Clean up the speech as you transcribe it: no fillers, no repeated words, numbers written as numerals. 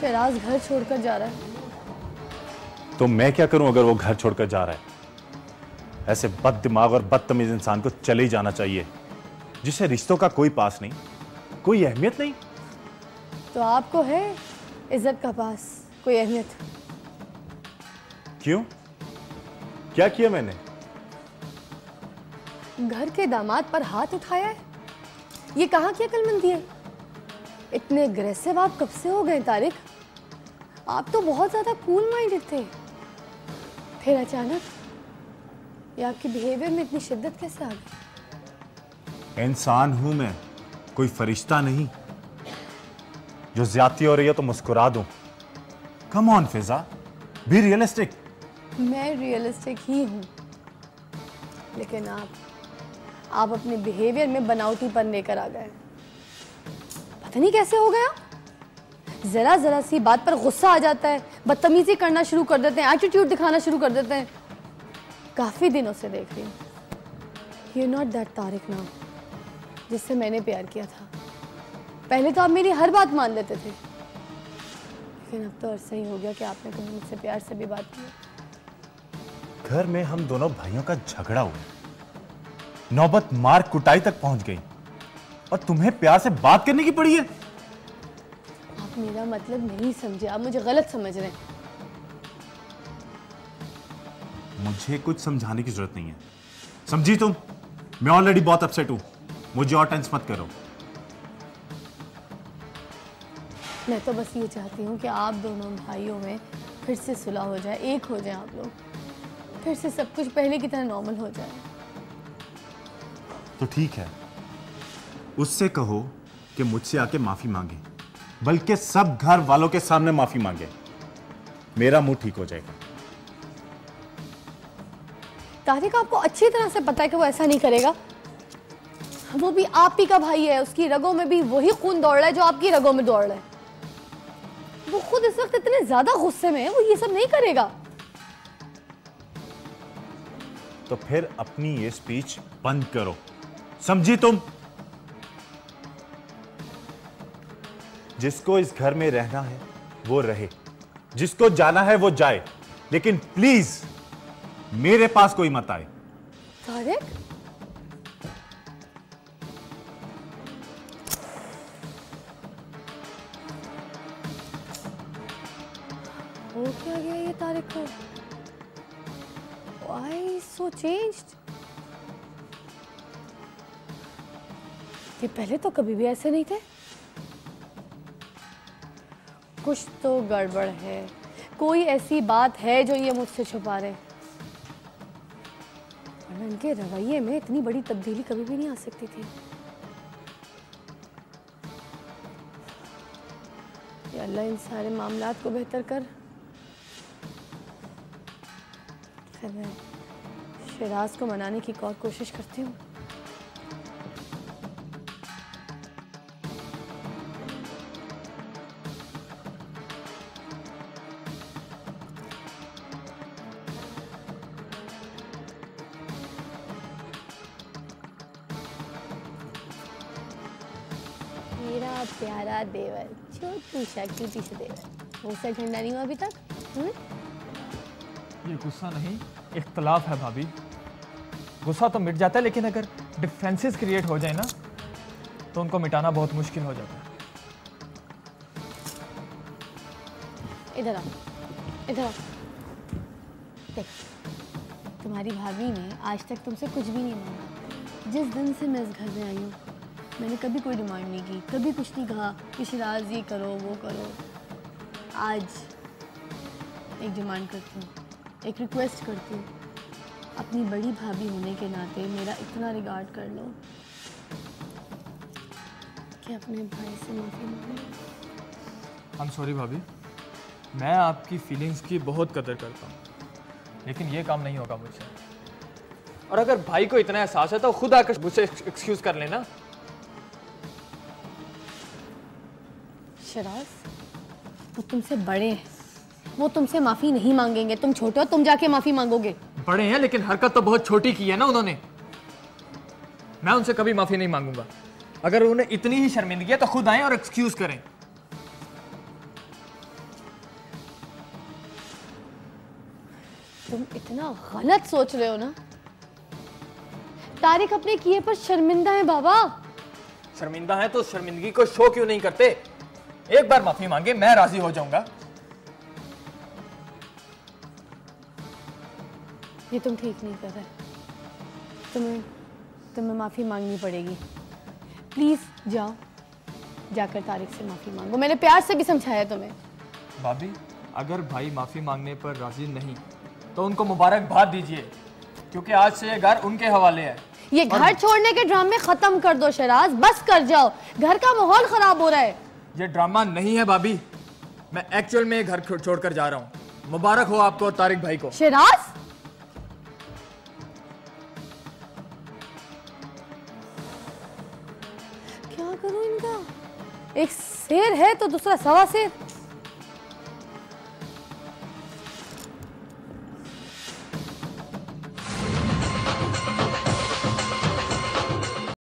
शराज घर छोड़कर जा रहा है। तो मैं क्या करूं अगर वो घर छोड़कर जा रहा है? ऐसे बद दिमाग और बदतमीज इंसान को चले ही जाना चाहिए, जिसे रिश्तों का कोई पास नहीं, कोई अहमियत नहीं। तो आपको है इज्जत का पास, कोई अहमियत? क्यों? क्या किया मैंने? घर के दामाद पर हाथ उठाया है, ये कहाँ की अक्लमंदी है? इतने अग्रेसिव आप कब से हो गए तारिक? आप तो बहुत ज्यादा कूल माइंडेड थे, फिर अचानक ये आपके बिहेवियर में इतनी शिद्दत कैसे आ गई? इंसान हूं मैं, कोई फरिश्ता नहीं जो ज्यादती हो रही है तो मुस्कुरा दूं। Come on Fiza, be realistic. मैं रियलिस्टिक ही हूं, लेकिन आप अपने बिहेवियर में बनावटीपन लेकर आ गए। पता नहीं कैसे हो गया, जरा जरा सी बात पर गुस्सा आ जाता है, बदतमीजी करना शुरू कर देते हैं, एटीट्यूड दिखाना शुरू कर देते हैं। काफी दिनों से देख रही हूँ। You not that Tariq now जिससे मैंने प्यार किया था। पहले तो आप मेरी हर बात मान लेते थे, लेकिन अब तो ऐसा ही हो गया कि आपने कभी मुझसे प्यार से भी बात की। घर में हम दोनों भाइयों का झगड़ा हुआ, नौबत मार कुटाई तक पहुंच गई, और तुम्हें प्यार से बात करने की पड़ी है। आप मेरा मतलब नहीं समझे, आप मुझे गलत समझ रहे हैं। मुझे कुछ समझाने की जरूरत नहीं है, समझी तुम? मैं ऑलरेडी बहुत अपसेट हूं, मुझे और टेंस मत करो। मैं तो बस ये चाहती हूँ कि आप दोनों भाइयों में फिर से सुलह हो जाए, एक हो जाए आप लोग, फिर से सब कुछ पहले की तरह नॉर्मल हो जाए। तो ठीक है, उससे कहो कि मुझसे आके माफी मांगे, बल्कि सब घर वालों के सामने माफी मांगे। मेरा मुंह ठीक हो जाएगा। तारिक, आपको अच्छी तरह से पता है कि वो ऐसा नहीं करेगा। वो भी आप ही का भाई है, उसकी रगों में भी वही खून दौड़ रहा है जो आपकी रगों में दौड़ रहा है। वो खुद इस वक्त इतने ज्यादा गुस्से में है, वो ये सब नहीं करेगा। तो फिर अपनी ये स्पीच बंद करो, समझी तुम? जिसको इस घर में रहना है वो रहे, जिसको जाना है वो जाए, लेकिन प्लीज मेरे पास कोई मत आए। तारिक, हो क्या गया ये तारिक को? Why so changed? ये पहले तो कभी भी ऐसे नहीं थे। कुछ तो गड़बड़ है, कोई ऐसी बात है जो ये मुझसे छुपा रहे। वरना इनके रवैये में इतनी बड़ी तब्दीली कभी भी नहीं आ सकती थी। या अल्लाह इन सारे मामलात को बेहतर कर। फिर मैं शिराज को मनाने की एक और कोशिश करती हूँ। मेरा प्यारा देवर, छोटू सा क्यूटी से देवर, वो सा ठंडा नहीं हुआ अभी तक? ये गुस्सा नहीं, इख्तलाफ है भाभी। गुस्सा तो मिट जाता है, लेकिन अगर डिफरेंसेस क्रिएट हो जाए ना तो उनको मिटाना बहुत मुश्किल हो जाता है। इधर आओ, इधर आओ। देख, तुम्हारी भाभी ने आज तक तुमसे कुछ भी नहीं मांगा। जिस दिन से मैं इस घर में आई हूँ मैंने कभी कोई डिमांड नहीं की, कभी कुछ नहीं कहा कि शिराज ये करो वो करो। आज एक डिमांड करती हूँ, एक रिक्वेस्ट करती हूँ। अपनी बड़ी भाभी होने के नाते मेरा इतना रिगार्ड कर लो कि अपने भाई से माफी मांगो। आई एम सॉरी भाभी, मैं आपकी फीलिंग्स की बहुत कदर करता हूँ, लेकिन ये काम नहीं होगा मुझसे। और अगर भाई को इतना एहसास है तो खुद आकर मुझसे एक्सक्यूज कर लेना। शिराज, वो तुमसे बड़े हैं, वो तुमसे माफी नहीं मांगेंगे। तुम छोटे हो, तुम जाके माफी मांगोगे। बड़े हैं, लेकिन हरकत तो बहुत छोटी की है ना उन्होंने। मैं उनसे कभी माफी नहीं मांगूंगा। अगर उन्हें इतनी ही शर्मिंदगी है तो खुद आए और एक्सक्यूज करें। तुम इतना गलत सोच रहे हो ना। तारिक अपने किए पर शर्मिंदा है बाबा। शर्मिंदा है तो शर्मिंदगी को शो क्यों नहीं करते? एक बार माफी मांगे, मैं राजी हो जाऊंगा। ये तुम ठीक नहीं कर रहे। तुम्हें माफी मांगनी पड़ेगी। प्लीज जाओ, जाकर तारिक से माफी मांगो। मैंने प्यार से भी समझाया तुम्हें। भाभी, अगर भाई माफी मांगने पर राजी नहीं तो उनको मुबारकबाद दीजिए, क्योंकि आज से ये घर उनके हवाले है। ये घर छोड़ने के ड्रामे खत्म कर दो शराज, बस कर जाओ। घर का माहौल खराब हो रहा है। ये ड्रामा नहीं है भाभी, मैं एक्चुअल में ये घर छोड़कर जा रहा हूँ। मुबारक हो आपको और तारिक भाई को। शराज, क्या करूं इनका? एक शेर है तो दूसरा सवा शेर।